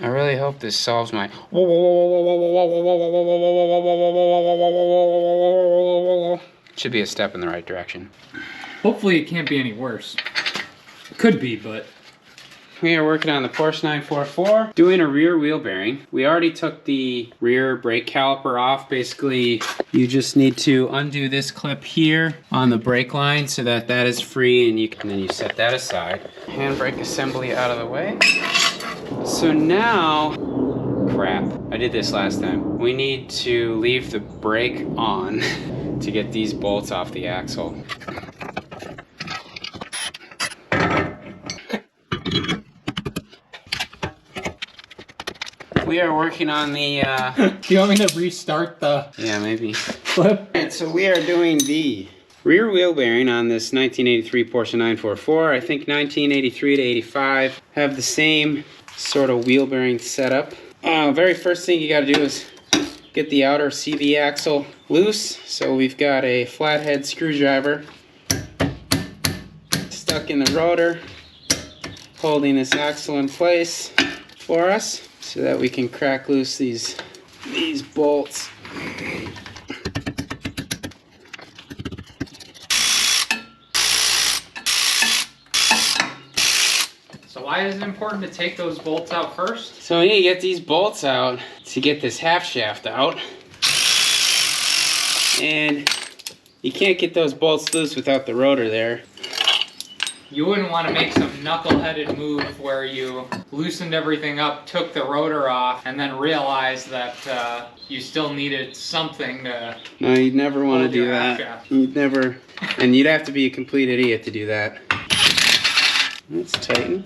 I really hope this solves my... Should be a step in the right direction. Hopefully it can't be any worse. It could be, but... We are working on the Porsche 944, doing a rear wheel bearing. We already took the rear brake caliper off. Basically, you just need to undo this clip here on the brake line so that that is free, and then you set that aside. Handbrake assembly out of the way. So now, crap, I did this last time. We need to leave the brake on to get these bolts off the axle. We are working on the... Do you want me to restart the... Yeah, maybe. Flip? Alright, so we are doing the rear wheel bearing on this 1983 Porsche 944. I think 1983 to 85 have the same sort of wheel bearing setup. Very first thing you got to do is get the outer CV axle loose. So we've got a flathead screwdriver stuck in the rotor, holding this axle in place for us so that we can crack loose these bolts. So why is it important to take those bolts out first? So we need to get these bolts out to get this half shaft out. And you can't get those bolts loose without the rotor there. You wouldn't want to make some knuckle-headed move where you loosened everything up, took the rotor off, and then realized that you still needed something to... No, you'd never want to do that. Shaft. You'd never, and you'd have to be a complete idiot to do that. Let's tighten.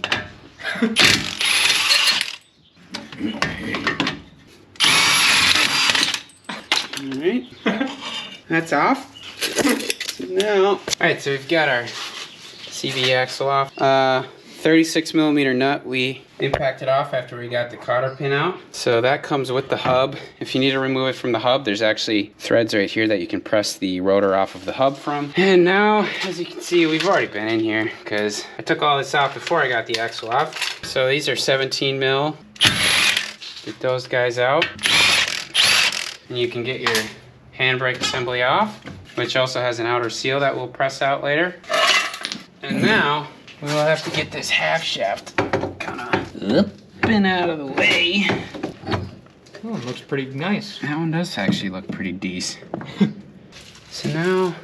All right, that's off. So now, all right, so we've got our CV axle off. 36 millimeter nut we impacted off after we got the cotter pin out. So that comes with the hub. If you need to remove it from the hub, there's actually threads right here that you can press the rotor off of the hub from. And now, as you can see, we've already been in here because I took all this out before I got the axle off. So these are 17 mil. Get those guys out. And you can get your handbrake assembly off, which also has an outer seal that we'll press out later. And now, we will have to get this half shaft kind of up and out of the way. Oh, it looks pretty nice. That one does actually look pretty decent. So now,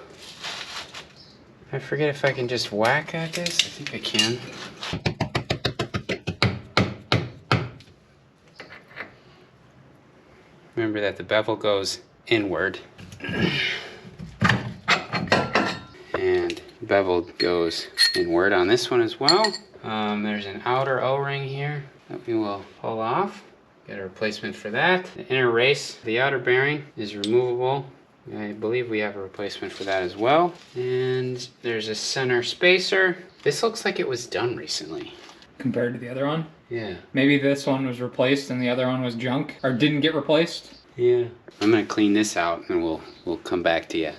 I forget if I can just whack at this. I think I can. Remember that the bevel goes inward. And bevel goes inward on this one as well. There's an outer O-ring here that we will pull off. Get a replacement for that. The inner race, the outer bearing is removable. I believe we have a replacement for that as well. And there's a center spacer. This looks like it was done recently. Compared to the other one? Yeah. Maybe this one was replaced and the other one was junk, or didn't get replaced? Yeah. I'm gonna clean this out and we'll come back to you.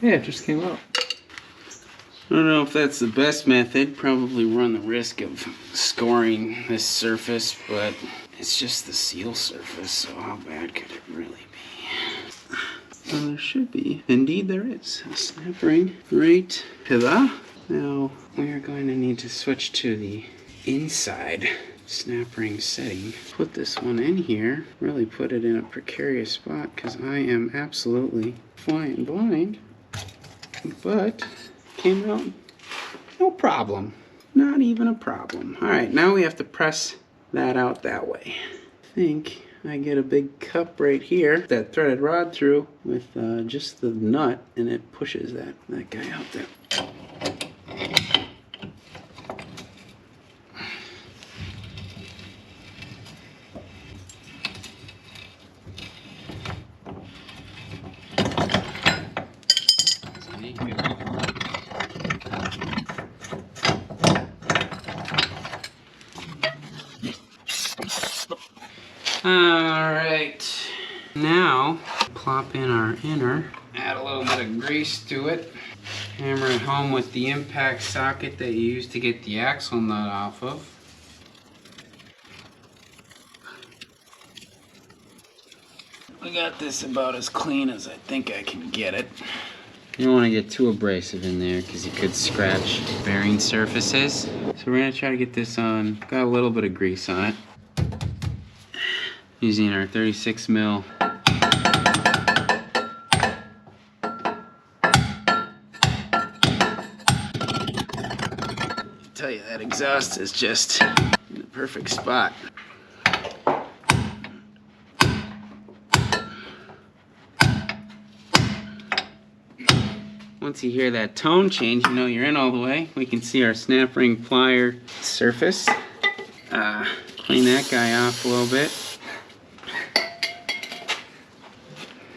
Yeah, it just came out. I don't know if that's the best method. Probably run the risk of scoring this surface, but it's just the seal surface, so how bad could it really be? Well, there should be. Indeed, there is a snap ring right to the. Now, we are going to need to switch to the inside snap ring setting. Put this one in here. Really put it in a precarious spot because I am absolutely flying blind. But came out no problem. Not even a problem. All right, now we have to press that out that way. I think I get a big cup right here that threaded rod through with just the nut, and it pushes that guy out there. Alright, now plop in our inner, add a little bit of grease to it, hammer it home with the impact socket that you use to get the axle nut off of. I got this about as clean as I think I can get it. You don't want to get too abrasive in there because you could scratch bearing surfaces. So we're going to try to get this on, got a little bit of grease on it. Using our 36 mil. I tell you, that exhaust is just in the perfect spot. Once you hear that tone change, you know you're in all the way. We can see our snap ring plier surface. Clean that guy off a little bit.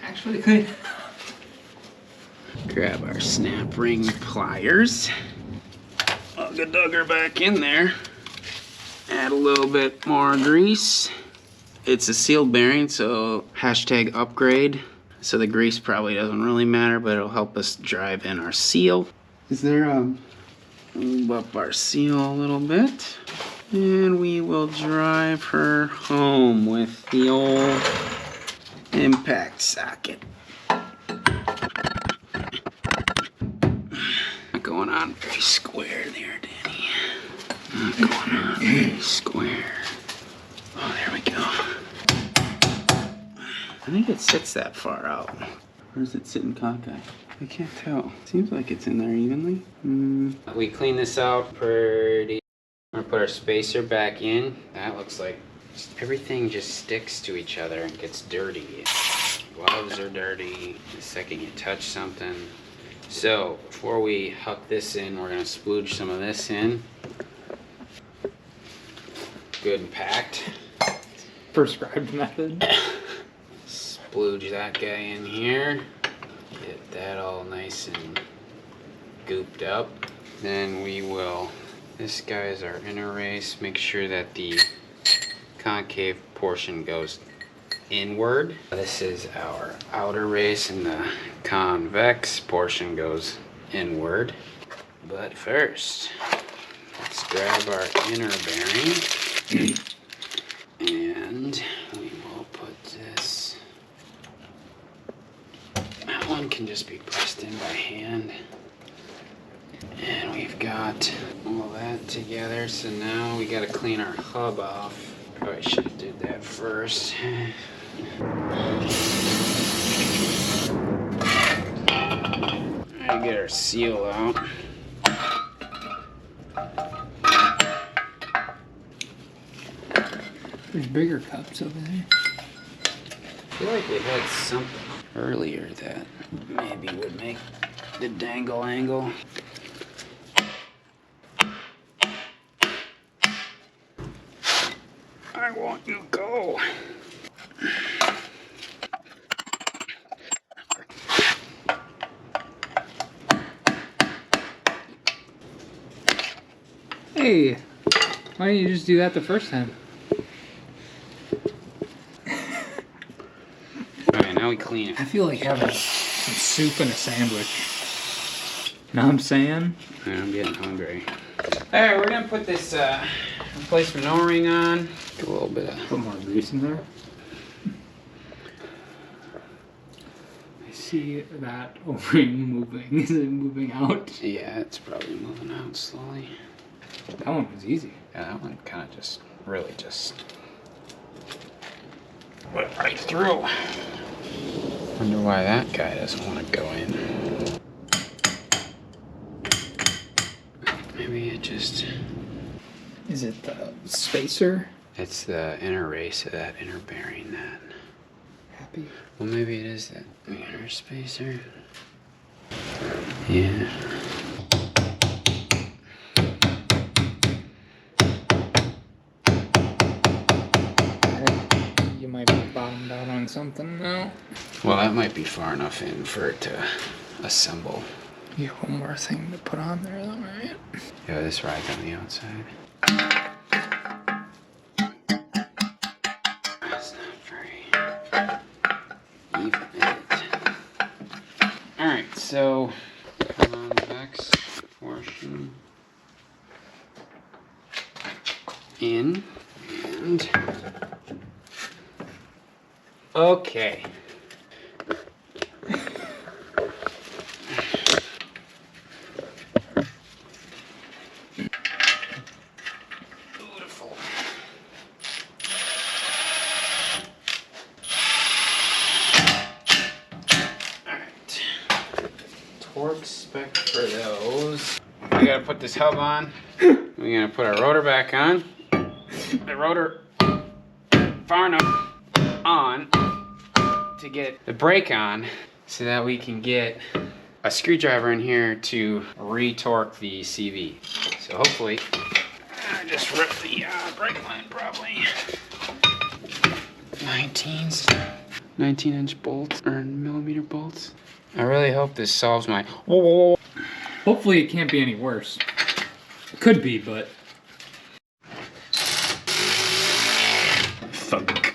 Actually clean. Grab our snap ring pliers. Dug her back in there. Add a little bit more grease. It's a sealed bearing, so hashtag upgrade. So the grease probably doesn't really matter, but it'll help us drive in our seal. Move up our seal a little bit. And we will drive her home with the old impact socket. Not going on very square there, Danny. Not going on very square. Oh, there we go. I think it sits that far out. Or does it sit in cockeye? I can't tell. Seems like it's in there evenly. We clean this out pretty. I'm gonna put our spacer back in. That looks like everything just sticks to each other and gets dirty. Gloves are dirty the second you touch something. So before we huck this in, we're gonna splooge some of this in. Good and packed. Prescribed method. Splooge that guy in here. Get that all nice and gooped up. Then we will, this guy is our inner race. Make sure that the concave portion goes inward. This is our outer race and the convex portion goes inward. But first, let's grab our inner bearing and we will put this. That one can just be pressed in by hand. And we've got all that together, so now we gotta clean our hub off. Probably should have did that first. Get our seal out. There's bigger cups over there. I feel like we had something earlier that maybe would make the dangle angle. I want you to go. Hey, why didn't you just do that the first time? Alright, now we clean it. I feel like having some soup and a sandwich. Know what I'm saying? Yeah, I'm getting hungry. Alright, we're gonna put this replacement O-ring on. Get a little bit of... Put more grease in there. I see that O-ring moving. Is it moving out? Yeah, it's probably moving out slowly. That one was easy. Yeah, that one kind of just, really just went right through. Wonder why that guy doesn't want to go in. Maybe it just... Is it the spacer? It's the inner race of that inner bearing that... Happy? Well, maybe it is that inner spacer. Yeah. You might be bottomed out on something now. Well, that might be far enough in for it to assemble. You have one more thing to put on there, though, right? Yeah, this rag on the outside. That's not Even it. Alright, so convex portion in and okay. Beautiful. Alright. Torque spec for those. We gotta put this hub on. We're gonna put our rotor back on. The rotor far enough on to get the brake on so that we can get a screwdriver in here to re-torque the CV. So hopefully, I just ripped the brake line probably. 19-inch bolts or millimeter bolts. I really hope this solves my. Whoa. Hopefully it can't be any worse. It could be, but. Thunk.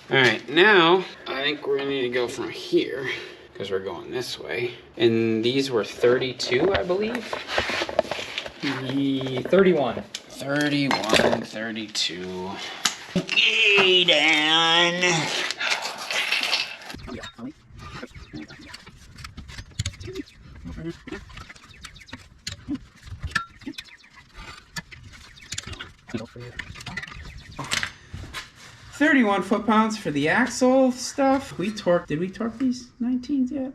Alright, now I think we're gonna need to go from here because we're going this way. And these were 32, I believe. 31. 31, 32. Okay, Dan. 31 foot-pounds for the axle stuff. Did we torque these 19s yet?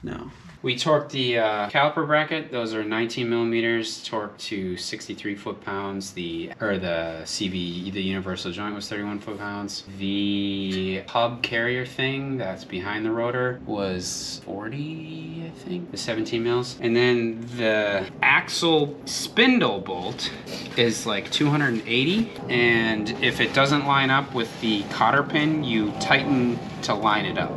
No. We torqued the caliper bracket. Those are 19 millimeters, torqued to 63 foot-pounds. The CV, the universal joint was 31 foot-pounds. The hub carrier thing that's behind the rotor was 40, I think, the 17 mils. And then the axle spindle bolt is like 280. And if it doesn't line up with the cotter pin, you tighten to line it up.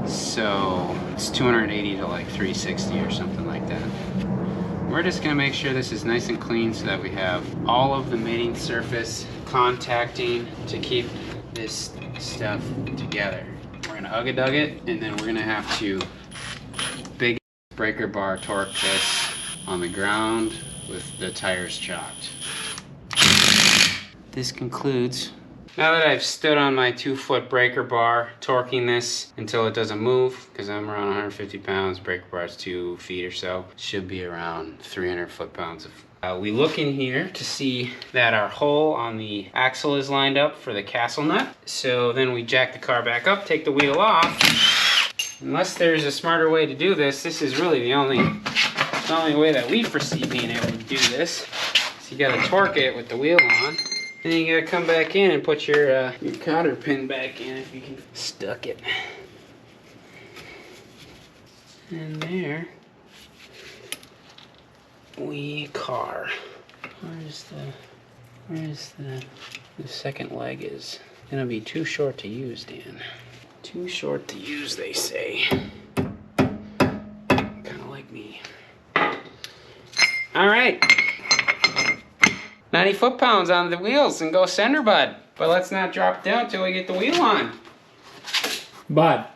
So it's 280 to like 360 or something like that. We're just gonna make sure this is nice and clean so that we have all of the mating surface contacting to keep this stuff together. We're gonna ugga-dug it, and then we're gonna have to big breaker bar torque this on the ground with the tires chocked. This concludes. Now that I've stood on my 2-foot breaker bar, torquing this until it doesn't move, because I'm around 150 pounds, breaker bar is 2 feet or so, should be around 300 foot-pounds of. We look in here to see that our hole on the axle is lined up for the castle nut. So then we jack the car back up, take the wheel off. Unless there's a smarter way to do this, this is really the only way that we foresee being able to do this. So you gotta torque it with the wheel on. Then you gotta come back in and put your cotter pin back in if you can stuck it. And there we car. Where's the second leg is gonna be too short to use, Dan. Too short to use, they say. Kinda like me. Alright. 90 foot-pounds on the wheels and go center, bud. But let's not drop down till we get the wheel on. Bud.